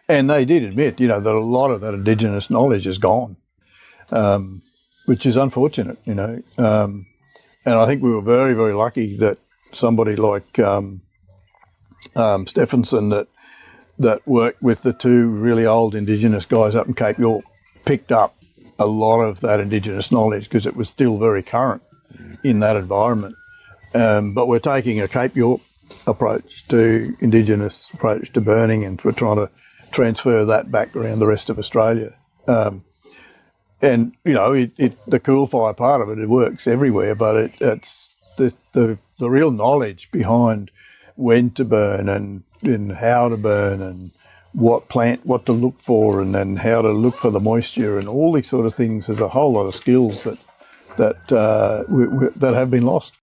And they did admit, that a lot of that Indigenous knowledge is gone, which is unfortunate, And I think we were very, very lucky that somebody like Stephenson that worked with the two really old Indigenous guys up in Cape York picked up a lot of that Indigenous knowledge because it was still very current in that environment. But we're taking a Cape York approach to Indigenous approach to burning, and we're trying to transfer that back around the rest of Australia. And, the cool fire part of it works everywhere, but it's the real knowledge behind when to burn and how to burn and what to look for, and then how to look for the moisture and all these sort of things. There's a whole lot of skills that have been lost.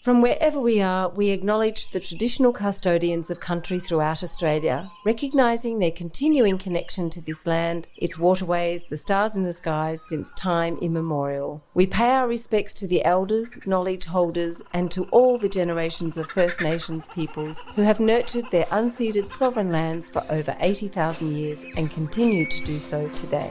From wherever we are, we acknowledge the traditional custodians of country throughout Australia, recognising their continuing connection to this land, its waterways, the stars in the skies since time immemorial. We pay our respects to the elders, knowledge holders, and to all the generations of First Nations peoples who have nurtured their unceded sovereign lands for over 80,000 years and continue to do so today.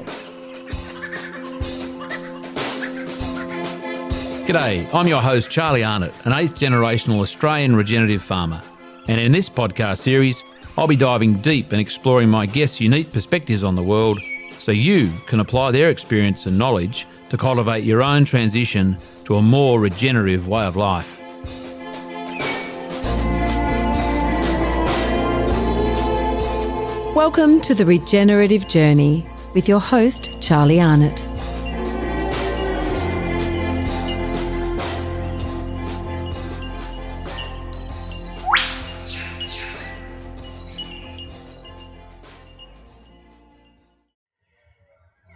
G'day, I'm your host Charlie Arnott, an 8th generational Australian regenerative farmer. And in this podcast series, I'll be diving deep and exploring my guests' unique perspectives on the world so you can apply their experience and knowledge to cultivate your own transition to a more regenerative way of life. Welcome to the Regenerative Journey with your host Charlie Arnott.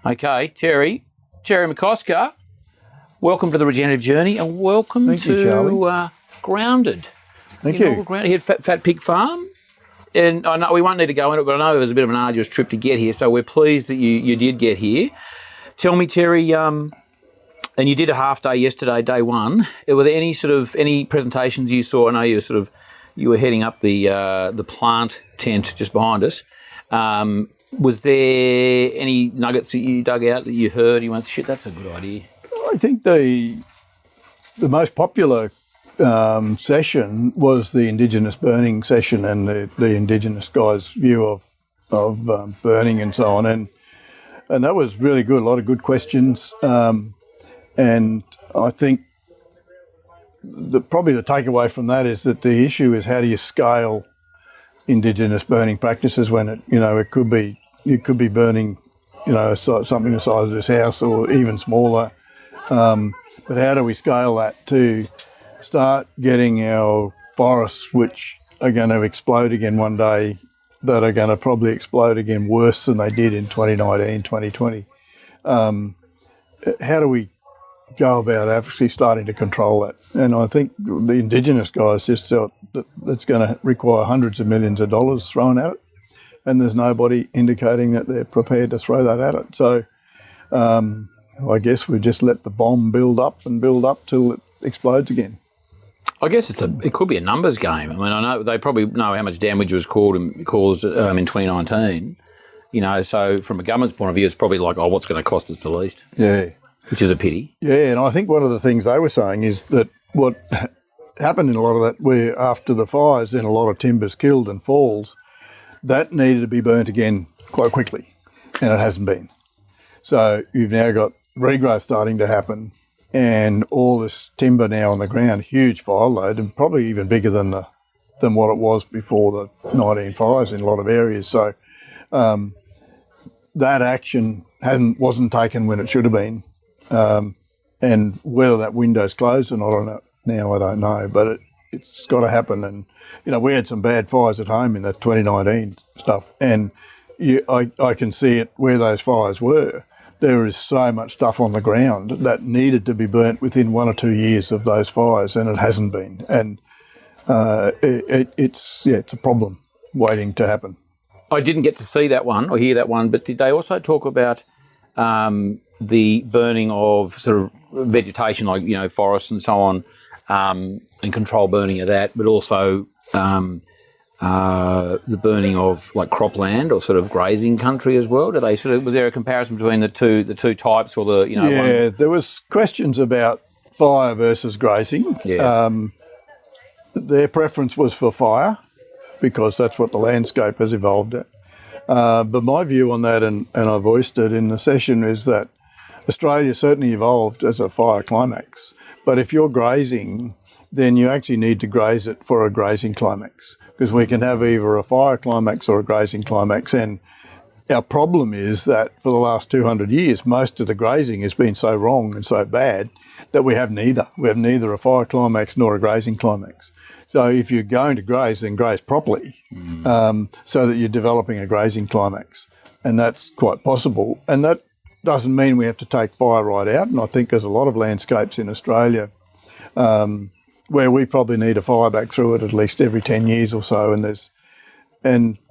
Okay, Terry McCosker, welcome to the Regenerative Journey and welcome to Grounded. Thank you. Grounded here at Fat Pig Farm. And I know we won't need to go into it, but I know it was a bit of an arduous trip to get here, so we're pleased that you did get here. Tell me, Terry, and you did a half day yesterday, day one. Were there any presentations you saw? I know you were heading up the plant tent just behind us. Was there any nuggets that you dug out that you heard? You went, shit, that's a good idea. I think the most popular session was the Indigenous burning session and the Indigenous guys' view of burning and so on, and that was really good. A lot of good questions, and I think probably the takeaway from that is that the issue is how do you scale Indigenous burning practices when it could be burning something the size of this house or even smaller, but how do we scale that to start getting our forests, which are going to explode again one day, that are going to probably explode again worse than they did in 2019, 2020. How do we go about actually starting to control that? And I think the Indigenous guys just felt that it's going to require hundreds of millions of dollars thrown at it, and there's nobody indicating that they're prepared to throw that at it. So I guess we just let the bomb build up till it explodes again. I guess it could be a numbers game. I mean, I know they probably know how much damage was caused in 2019. So from a government's point of view, it's probably like, what's going to cost us the least? Yeah. Which is a pity. Yeah, and I think one of the things they were saying is that what happened in a lot of that, where after the fires, then a lot of timber's killed and falls, that needed to be burnt again quite quickly, and it hasn't been. So you've now got regrowth starting to happen, and all this timber now on the ground, huge fire load, and probably even bigger than what it was before the 19 fires in a lot of areas. So that action wasn't taken when it should have been. And whether that window's closed or not now, I don't know, but it's got to happen. And, we had some bad fires at home in the 2019 stuff, and I can see it where those fires were. There is so much stuff on the ground that needed to be burnt within 1 or 2 years of those fires, and it hasn't been. And it's a problem waiting to happen. I didn't get to see that one or hear that one, but did they also talk about the burning of sort of vegetation, like, forests and so on, and control burning of that, but also the burning of like cropland or sort of grazing country as well? Do they was there a comparison between the two types, or the Yeah, there was questions about fire versus grazing. Yeah. Their preference was for fire because that's what the landscape has evolved at. But my view on that, and I voiced it in the session, is that Australia certainly evolved as a fire climax. But if you're grazing, then you actually need to graze it for a grazing climax, because we can have either a fire climax or a grazing climax. And our problem is that for the last 200 years, most of the grazing has been so wrong and so bad that we have neither. We have neither a fire climax nor a grazing climax. So if you're going to graze, then graze properly, so that you're developing a grazing climax. And that's quite possible. And that doesn't mean we have to take fire right out. And I think there's a lot of landscapes in Australia where we probably need a fire back through it at least every 10 years or so.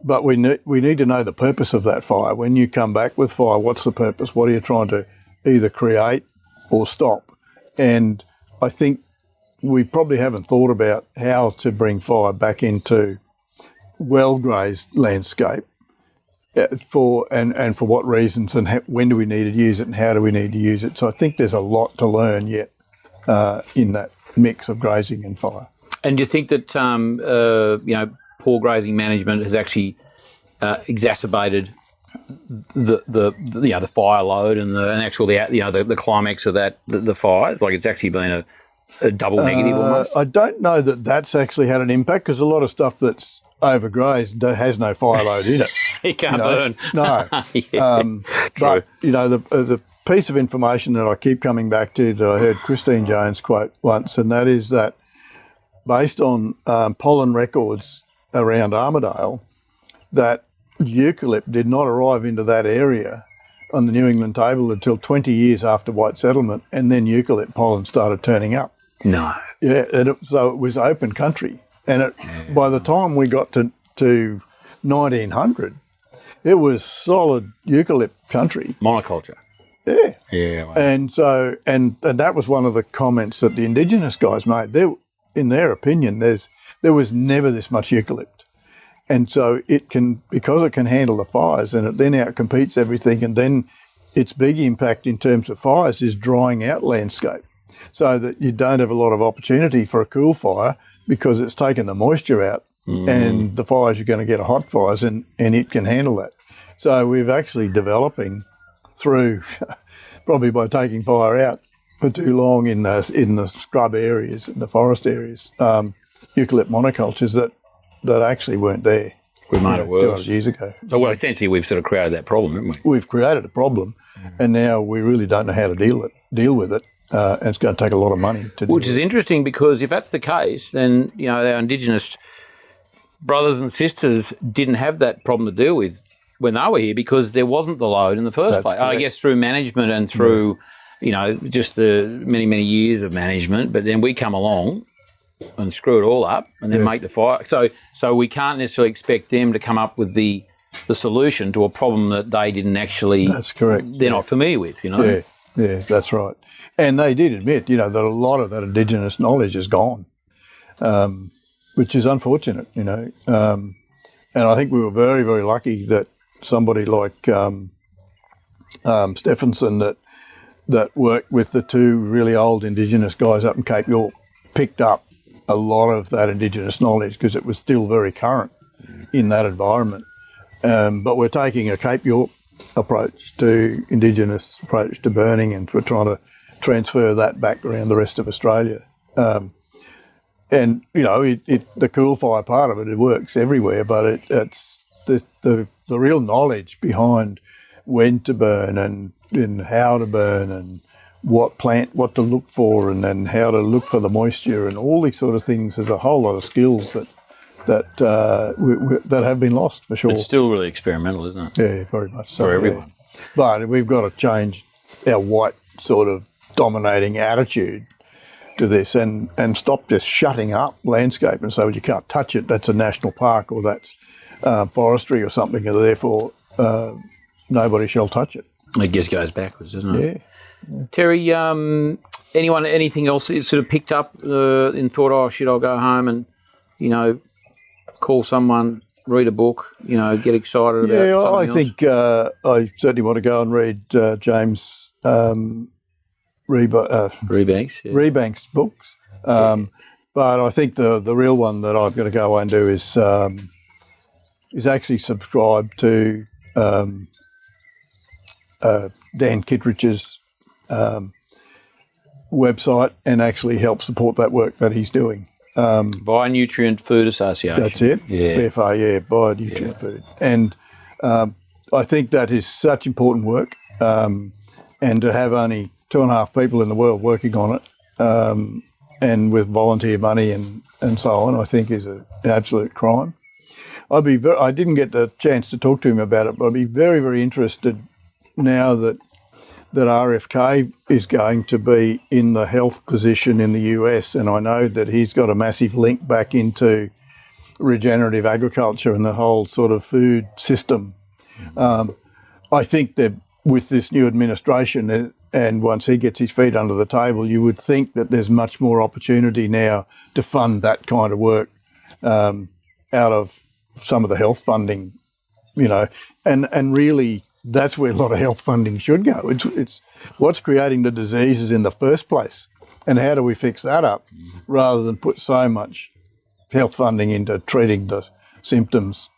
But we need to know the purpose of that fire. When you come back with fire, what's the purpose? What are you trying to either create or stop? And I think we probably haven't thought about how to bring fire back into well-grazed landscape for what reasons, and when do we need to use it and how do we need to use it. So I think there's a lot to learn yet in that mix of grazing and fire. And do you think that poor grazing management has actually exacerbated the fire load and the climax of that the fires? Like it's actually been a double negative almost. I don't know that that's actually had an impact, because a lot of stuff that's overgrazed has no fire load in it. It can't burn. No. True. But the piece of information that I keep coming back to that I heard Christine Jones quote once, and that is that based on pollen records around Armidale, that eucalypt did not arrive into that area on the New England table until 20 years after white settlement, and then eucalypt pollen started turning up. No. Yeah, so it was open country. And by the time we got to 1900, it was solid eucalypt country. Monoculture. Yeah. Yeah. Wow. And so, and that was one of the comments that the Indigenous guys made. In their opinion, there was never this much eucalypt. And so because it can handle the fires, and it then outcompetes everything, and then its big impact in terms of fires is drying out landscape, so that you don't have a lot of opportunity for a cool fire, because it's taken the moisture out, and the fires you're going to get are hot fires, and it can handle that. So we're actually developing through, probably by taking fire out for too long in the scrub areas, in the forest areas, eucalypt monocultures that actually weren't there. We made it worse 200 years ago. So, well, essentially, we've sort of created that problem, haven't we? We've created a problem, and now we really don't know how to deal with it, and it's going to take a lot of money to do it. Which is interesting, because if that's the case, then our Indigenous brothers and sisters didn't have that problem to deal with when they were here, because there wasn't the load in the first place. Correct. I guess through management and through just the many years of management, but then we come along and screw it all up and then make the fire. So we can't necessarily expect them to come up with the solution to a problem that they didn't actually. That's correct. They're not familiar with, Yeah, that's right. And they did admit, that a lot of that Indigenous knowledge is gone, which is unfortunate, And I think we were very, very lucky that somebody like Stephenson that worked with the two really old Indigenous guys up in Cape York picked up a lot of that Indigenous knowledge, because it was still very current in that environment. But we're taking a Cape York approach to Indigenous approach to burning, and we're trying to transfer that back around the rest of Australia. And the cool fire part of it works everywhere, but it's the real knowledge behind when to burn and how to burn and what to look for, and then how to look for the moisture and all these sort of things. There's a whole lot of skills that have been lost, for sure. It's still really experimental, isn't it? Yeah, very much so. For everyone. Yeah. But we've got to change our white sort of dominating attitude to this, and stop just shutting up landscape and say, well, you can't touch it, that's a national park, or that's forestry or something, and therefore nobody shall touch it. It just goes backwards, doesn't it? Yeah. Terry, anything else that you sort of picked up and thought, oh, shit, I'll go home and, call someone, read a book, get excited about something else? I think I certainly want to go and read James Rebanks. Yeah. Rebank's books. But I think the real one that I've got to go and do is actually subscribe to Dan Kittredge's website and actually help support that work that he's doing. Bionutrient Food Association. That's it. Yeah. BFA, Bionutrient Food. And I think that is such important work. And to have only 2.5 people in the world working on it, and with volunteer money and so on, I think is an absolute crime. I didn't get the chance to talk to him about it, but I'd be very, very interested now that RFK is going to be in the health position in the US, and I know that he's got a massive link back into regenerative agriculture and the whole sort of food system. I think that with this new administration, and once he gets his feet under the table, you would think that there's much more opportunity now to fund that kind of work out of some of the health funding, and really that's where a lot of health funding should go. It's what's creating the diseases in the first place, and how do we fix that up rather than put so much health funding into treating the symptoms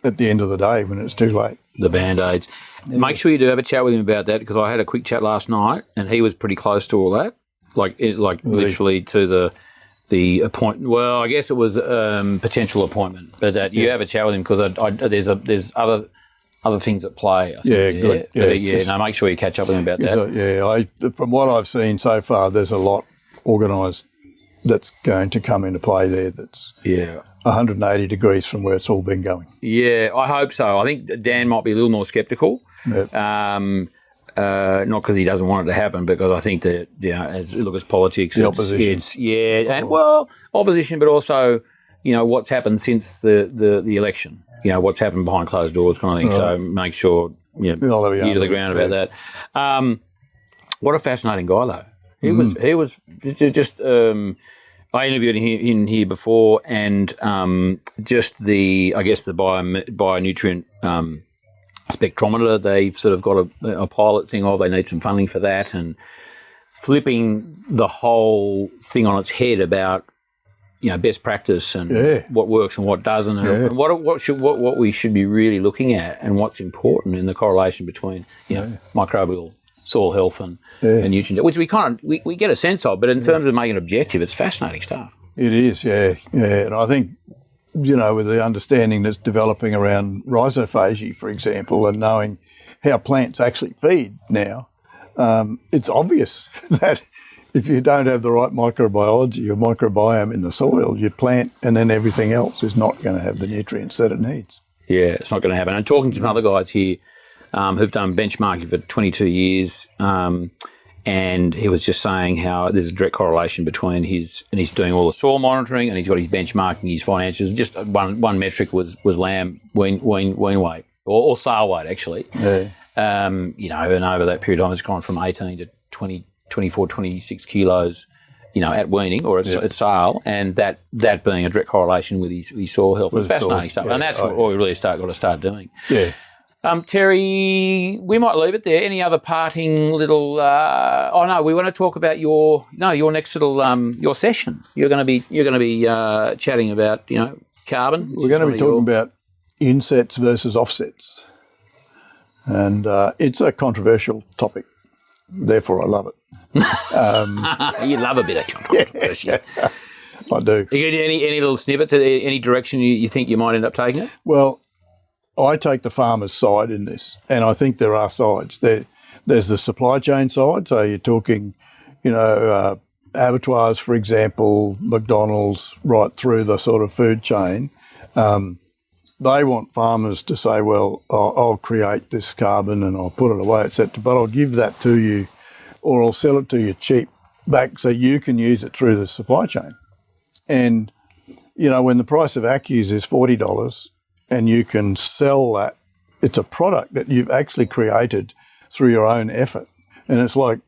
at the end of the day when it's too late. The Band-Aids. Yeah. Make sure you do have a chat with him about that, because I had a quick chat last night and he was pretty close to all that, literally to the appointment. Well, I guess it was potential appointment, but you have a chat with him, because there's other things at play. I think, good. No, make sure you catch up with him about that. From what I've seen so far, there's a lot organised that's going to come into play there. That's 180 degrees from where it's all been going. Yeah, I hope so. I think Dan might be a little more sceptical. Yep. Not because he doesn't want it to happen, because I think that as politics, the opposition. Opposition, but also what's happened since the election. What's happened behind closed doors, kind of thing. Right. So make sure ear to the ground about that. What a fascinating guy, though. He was just. I interviewed him here before, and just the bionutrient spectrometer. They've sort of got a pilot thing of. They need some funding for that, and flipping the whole thing on its head about best practice and what works and what doesn't, and what we should be really looking at, and what's important in the correlation between microbial soil health and nutrient, which we get a sense of, but in terms of making it objective, it's fascinating stuff. It is, and I think with the understanding that's developing around rhizophagy, for example, and knowing how plants actually feed now, it's obvious that if you don't have the right microbiology or microbiome in the soil, your plant and then everything else is not going to have the nutrients that it needs. Yeah, it's not going to happen. And talking to some other guys here who've done benchmarking for 22 years, and he was just saying how there's a direct correlation between he's doing all the soil monitoring, and he's got his benchmarking, his financials. Just one metric was lamb wean weight, or sale weight, actually. Yeah. And over that period of time, it's gone from 18 to 20, 24, 26 kilos, at weaning or at sale, and that being a direct correlation with his soil health. It's fascinating stuff, and that's what we really got to start doing. Yeah. Terry, we might leave it there. Any other parting little? We want to talk about your next little your session. You're going to be chatting about carbon. We're going to be talking about insets versus offsets, and it's a controversial topic. Therefore, I love it. You love a bit of controversy. I do. You got any little snippets? Any direction you think you might end up taking it? Well, I take the farmer's side in this, and I think there are sides. There's the supply chain side, so you're talking, abattoirs, for example, McDonald's, right through the sort of food chain. They want farmers to say, well, I'll create this carbon and I'll put it away, etc., but I'll give that to you, or I'll sell it to you cheap back so you can use it through the supply chain. And, when the price of accus is $40, and you can sell that, it's a product that you've actually created through your own effort. And it's like,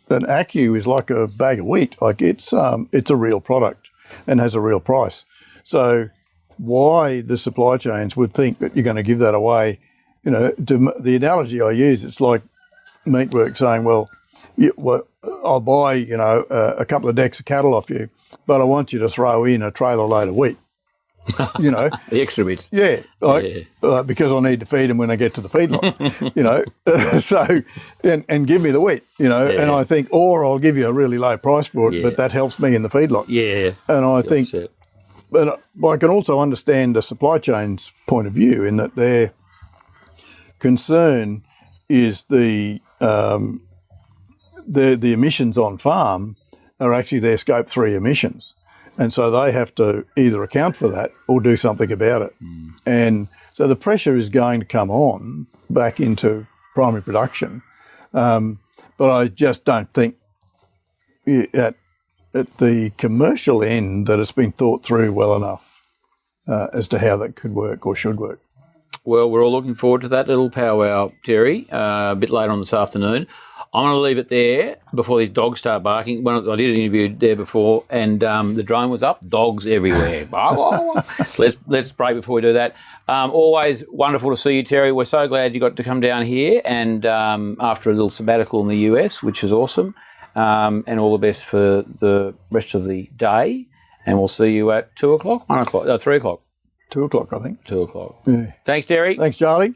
an acu is like a bag of wheat. Like it's a real product and has a real price. So why the supply chains would think that you're going to give that away. You know, the analogy I use, it's like Meatwork saying, well, I'll buy, you know, a couple of decks of cattle off you, but I want you to throw in a trailer load of wheat. You know, the extra bits. Yeah, because I need to feed them when I get to the feedlot. You know, so and give me the wheat. You know, and I think, or I'll give you a really low price for it, but that helps me in the feedlot. Yeah, and I think, but I can also understand the supply chain's point of view in that their concern is the emissions on farm are actually their scope 3 emissions. And so they have to either account for that or do something about it. And so the pressure is going to come on back into primary production. But I just don't think at the commercial end that it's been thought through well enough as to how that could work or should work. Well, we're all looking forward to that little powwow, Terry, a bit later on this afternoon. I'm going to leave it there before these dogs start barking. I did an interview there before, and the drone was up. Dogs everywhere. Let's break before we do that. Always wonderful to see you, Terry. We're so glad you got to come down here, and after a little sabbatical in the US, which is awesome. And all the best for the rest of the day. And we'll see you at 2 o'clock, 1 o'clock, 3 o'clock. 2 o'clock, I think. 2 o'clock. Yeah. Thanks, Terry. Thanks, Charlie.